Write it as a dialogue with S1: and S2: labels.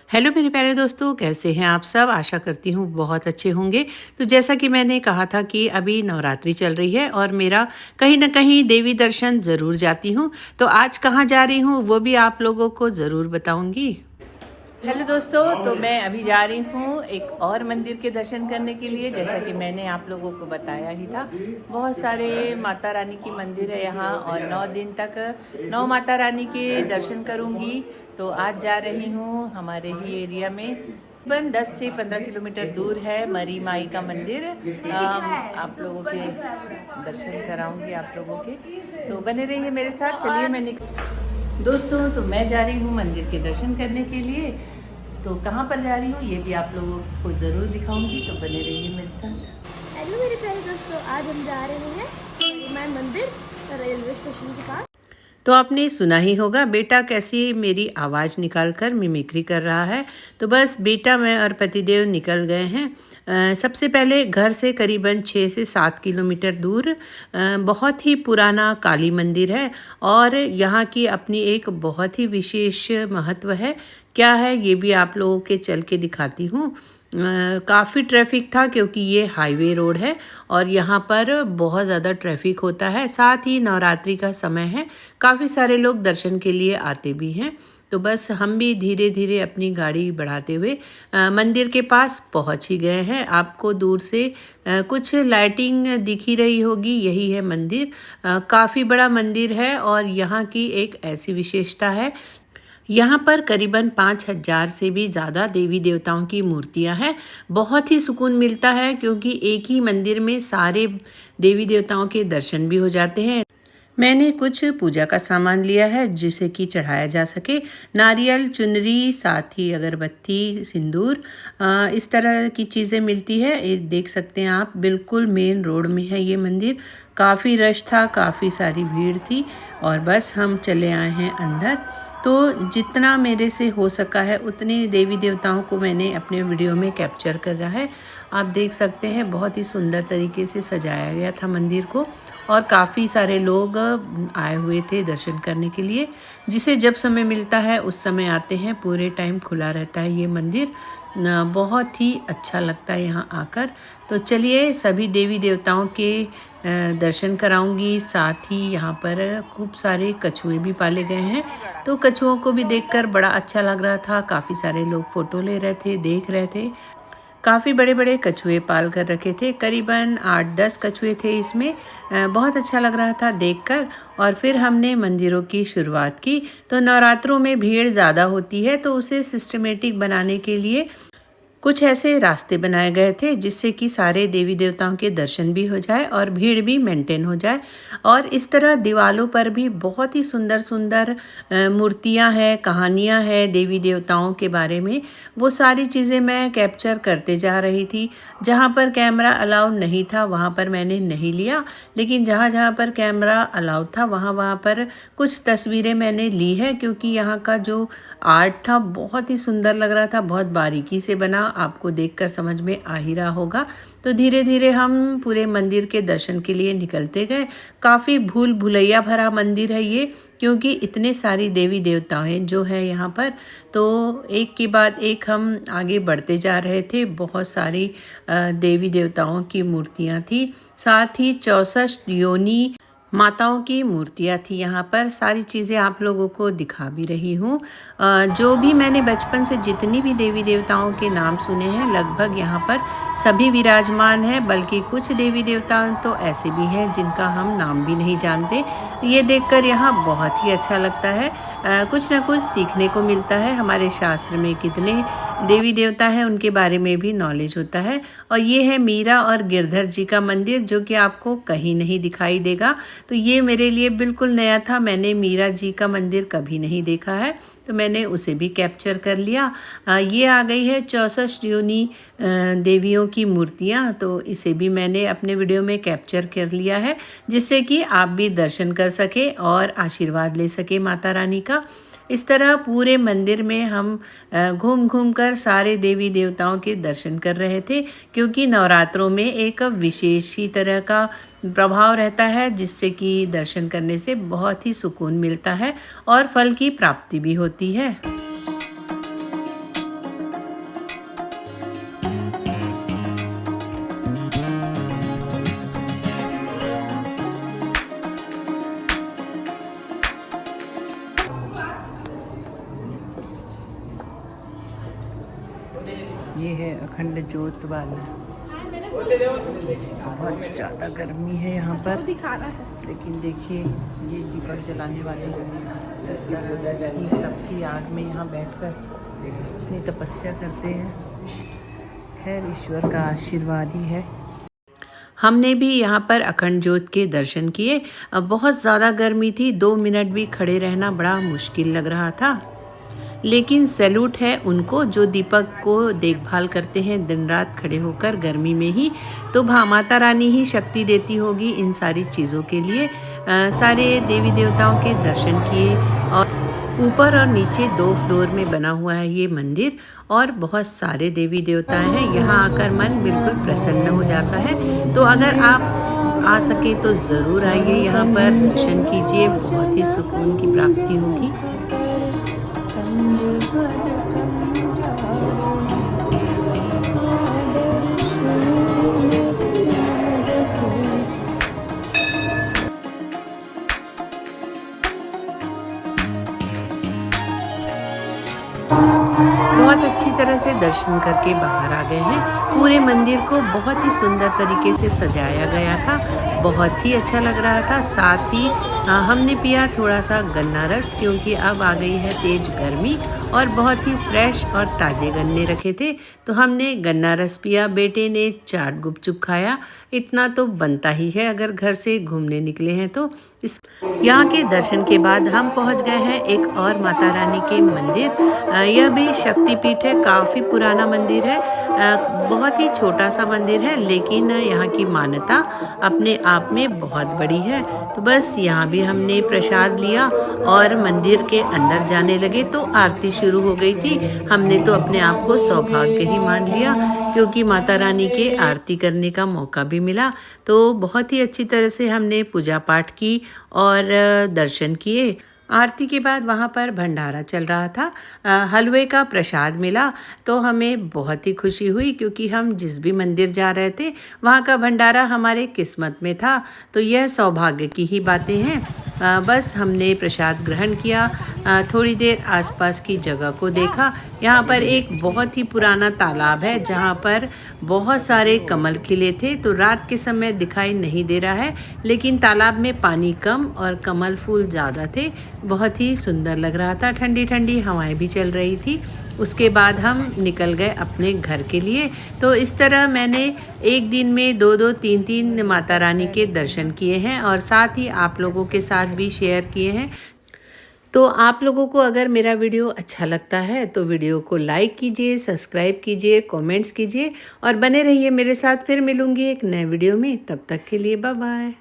S1: Hello मेरे प्यारे दोस्तों, कैसे हैं आप सब? आशा करती हूँ बहुत अच्छे होंगे। तो जैसा कि मैंने कहा था कि अभी नवरात्रि चल रही है और मेरा कहीं न कहीं देवी दर्शन ज़रूर जाती हूँ। तो आज कहाँ जा रही हूँ वो भी आप लोगों को ज़रूर बताऊँगी। हेलो दोस्तों, तो मैं अभी जा रही हूँ एक और मंदिर के दर्शन करने के लिए। जैसा कि मैंने आप लोगों को बताया ही था, बहुत सारे माता रानी की मंदिर है यहाँ और 9 दिन तक 9 माता रानी के दर्शन करूँगी। तो आज जा रही हूँ हमारे ही एरिया में, तकरीबन 10 से 15 किलोमीटर दूर है मरी माई का मंदिर। आप लोगों के दर्शन कराऊंगी आप लोगों के, तो बने रहिए मेरे साथ। चलिए दोस्तों, तो मैं जा रही हूँ मंदिर के दर्शन करने के लिए। तो कहाँ पर जा रही हूँ ये भी आप लोगों को ज़रूर दिखाऊंगी, तो बने रहिए मेरे साथ।
S2: हेलो मेरे प्यारे दोस्तों, आज हम जा रहे हैं मैं मंदिर रेलवे स्टेशन के पास।
S1: तो आपने सुना ही होगा बेटा कैसी मेरी आवाज़ निकाल कर मिमिक्री कर रहा है। तो बस बेटा, मैं और पतिदेव निकल गए हैं। सबसे पहले घर से करीबन 6 से 7 किलोमीटर दूर बहुत ही पुराना काली मंदिर है और यहाँ की अपनी एक बहुत ही विशेष महत्व है। क्या है ये भी आप लोगों के चल के दिखाती हूँ। काफ़ी ट्रैफिक था क्योंकि ये हाईवे रोड है और यहाँ पर बहुत ज़्यादा ट्रैफिक होता है। साथ ही नवरात्रि का समय है, काफ़ी सारे लोग दर्शन के लिए आते भी हैं। तो बस हम भी धीरे धीरे अपनी गाड़ी बढ़ाते हुए मंदिर के पास पहुँच ही गए हैं। आपको दूर से कुछ लाइटिंग दिख ही रही होगी, यही है मंदिर। काफ़ी बड़ा मंदिर है और यहाँ की एक ऐसी विशेषता है, यहाँ पर करीबन 5,000 से भी ज़्यादा देवी देवताओं की मूर्तियाँ हैं। बहुत ही सुकून मिलता है क्योंकि एक ही मंदिर में सारे देवी देवताओं के दर्शन भी हो जाते हैं। मैंने कुछ पूजा का सामान लिया है जिसे कि चढ़ाया जा सके। नारियल, चुनरी, साथ ही अगरबत्ती, सिंदूर, इस तरह की चीज़ें मिलती है। ये देख सकते हैं आप, बिल्कुल मेन रोड में है ये मंदिर। काफ़ी रश था, काफ़ी सारी भीड़ थी और बस हम चले आए हैं अंदर। तो जितना मेरे से हो सका है उतने देवी देवताओं को मैंने अपने वीडियो में कैप्चर कर रहा है। आप देख सकते हैं बहुत ही सुंदर तरीके से सजाया गया था मंदिर को और काफ़ी सारे लोग आए हुए थे दर्शन करने के लिए। जिसे जब समय मिलता है उस समय आते हैं, पूरे टाइम खुला रहता है ये मंदिर। बहुत ही अच्छा लगता है यहाँ आकर। तो चलिए सभी देवी देवताओं के दर्शन कराऊंगी। साथ ही यहाँ पर खूब सारे कछुए भी पाले गए हैं, तो कछुओं को भी देखकर बड़ा अच्छा लग रहा था। काफ़ी सारे लोग फ़ोटो ले रहे थे, देख रहे थे। काफ़ी बड़े-बड़े कछुए पाल कर रखे थे, करीबन 8-10 कछुए थे इसमें। बहुत अच्छा लग रहा था देखकर। और फिर हमने मंदिरों की शुरुआत की। तो नवरात्रों में भीड़ ज़्यादा होती है, तो उसे सिस्टमेटिक बनाने के लिए कुछ ऐसे रास्ते बनाए गए थे जिससे कि सारे देवी देवताओं के दर्शन भी हो जाए और भीड़ भी मेंटेन हो जाए। और इस तरह दीवालों पर भी बहुत ही सुंदर सुंदर मूर्तियां हैं, कहानियां हैं देवी देवताओं के बारे में। वो सारी चीज़ें मैं कैप्चर करते जा रही थी। जहाँ पर कैमरा अलाउड नहीं था वहाँ पर मैंने नहीं लिया, लेकिन जहाँ जहाँ पर कैमरा अलाउड था वहाँ वहाँ पर कुछ तस्वीरें मैंने ली है, क्योंकि यहाँ का जो आर्ट था बहुत ही सुंदर लग रहा था, बहुत बारीकी से बना। आपको देखकर समझ में आ ही रहा होगा। तो धीरे धीरे हम पूरे मंदिर के दर्शन के लिए निकलते गए। काफ़ी भूल भुलैया भरा मंदिर है ये, क्योंकि इतने सारी देवी देवताएं जो है यहाँ पर। तो एक के बाद एक हम आगे बढ़ते जा रहे थे। बहुत सारी देवी देवताओं की मूर्तियाँ थी। साथ ही 64 योनि माताओं की मूर्तियाँ थी यहाँ पर। सारी चीज़ें आप लोगों को दिखा भी रही हूँ। जो भी मैंने बचपन से जितनी भी देवी देवताओं के नाम सुने हैं लगभग यहाँ पर सभी विराजमान हैं, बल्कि कुछ देवी देवता तो ऐसे भी हैं जिनका हम नाम भी नहीं जानते। ये देखकर यहाँ बहुत ही अच्छा लगता है। कुछ ना कुछ सीखने को मिलता है। हमारे शास्त्र में कितने देवी देवता हैं उनके बारे में भी नॉलेज होता है। और ये है मीरा और गिरधर जी का मंदिर, जो कि आपको कहीं नहीं दिखाई देगा। तो ये मेरे लिए बिल्कुल नया था, मैंने मीरा जी का मंदिर कभी नहीं देखा है, तो मैंने उसे भी कैप्चर कर लिया। ये आ गई है 64 योनि देवियों की मूर्तियाँ, तो इसे भी मैंने अपने वीडियो में कैप्चर कर लिया है, जिससे कि आप भी दर्शन कर सके और आशीर्वाद ले सके माता रानी का। इस तरह पूरे मंदिर में हम घूम घूम कर सारे देवी देवताओं के दर्शन कर रहे थे, क्योंकि नवरात्रों में एक विशेष ही तरह का प्रभाव रहता है, जिससे कि दर्शन करने से बहुत ही सुकून मिलता है और फल की प्राप्ति भी होती है। ये है अखंड ज्योत वाला। बहुत ज़्यादा गर्मी है यहाँ पर, लेकिन देखिए ये दीपक जलाने वाले इस तरह ही तप की आग में यहाँ बैठकर इतनी तपस्या करते हैं। खैर ईश्वर का आशीर्वाद ही है। हमने भी यहाँ पर अखंड ज्योत के दर्शन किए। अब बहुत ज़्यादा गर्मी थी, 2 मिनट भी खड़े रहना बड़ा मुश्किल लग रहा था, लेकिन सैल्यूट है उनको जो दीपक को देखभाल करते हैं दिन रात खड़े होकर गर्मी में ही। तो माता रानी ही शक्ति देती होगी इन सारी चीज़ों के लिए। सारे देवी देवताओं के दर्शन किए और ऊपर और नीचे 2 फ्लोर में बना हुआ है ये मंदिर और बहुत सारे देवी देवता हैं। यहाँ आकर मन बिल्कुल प्रसन्न हो जाता है। तो अगर आप आ सके तो ज़रूर आइए, यहाँ पर दर्शन कीजिए, बहुत ही सुकून की प्राप्ति होगी। बहुत अच्छी तरह से दर्शन करके बाहर आ गए हैं। पूरे मंदिर को बहुत ही सुंदर तरीके से सजाया गया था, बहुत ही अच्छा लग रहा था। साथ ही हमने पिया थोड़ा सा गन्ना रस, क्योंकि अब आ गई है तेज गर्मी और बहुत ही फ्रेश और ताज़े गन्ने रखे थे, तो हमने गन्ना रस पिया। बेटे ने चाट गुपचुप खाया। इतना तो बनता ही है अगर घर से घूमने निकले हैं तो। इस यहाँ के दर्शन के बाद हम पहुँच गए हैं एक और माता रानी के मंदिर। यह भी शक्तिपीठ है, काफ़ी पुराना मंदिर है। बहुत ही छोटा सा मंदिर है, लेकिन यहाँ की मान्यता अपने आप में बहुत बड़ी है। तो बस यहाँ भी हमने प्रसाद लिया और मंदिर के अंदर जाने लगे तो आरती शुरू हो गई थी। हमने तो अपने आप को सौभाग्य ही मान लिया, क्योंकि माता रानी के आरती करने का मौका भी मिला। तो बहुत ही अच्छी तरह से हमने पूजा पाठ की और दर्शन किए। आरती के बाद वहाँ पर भंडारा चल रहा था, हलवे का प्रसाद मिला, तो हमें बहुत ही खुशी हुई, क्योंकि हम जिस भी मंदिर जा रहे थे वहाँ का भंडारा हमारे किस्मत में था। तो यह सौभाग्य की ही बातें हैं। बस हमने प्रसाद ग्रहण किया, थोड़ी देर आसपास की जगह को देखा। यहाँ पर एक बहुत ही पुराना तालाब है जहाँ पर बहुत सारे कमल खिले थे, तो रात के समय दिखाई नहीं दे रहा है, लेकिन तालाब में पानी कम और कमल फूल ज़्यादा थे। बहुत ही सुंदर लग रहा था, ठंडी ठंडी हवाएं भी चल रही थी। उसके बाद हम निकल गए अपने घर के लिए। तो इस तरह मैंने एक दिन में 2-2, 3-3 माता रानी के दर्शन किए हैं और साथ ही आप लोगों के साथ भी शेयर किए हैं। तो आप लोगों को अगर मेरा वीडियो अच्छा लगता है तो वीडियो को लाइक कीजिए, सब्सक्राइब कीजिए, कमेंट्स कीजिए और बने रहिए मेरे साथ। फिर मिलूँगी एक नए वीडियो में, तब तक के लिए बाय बाय।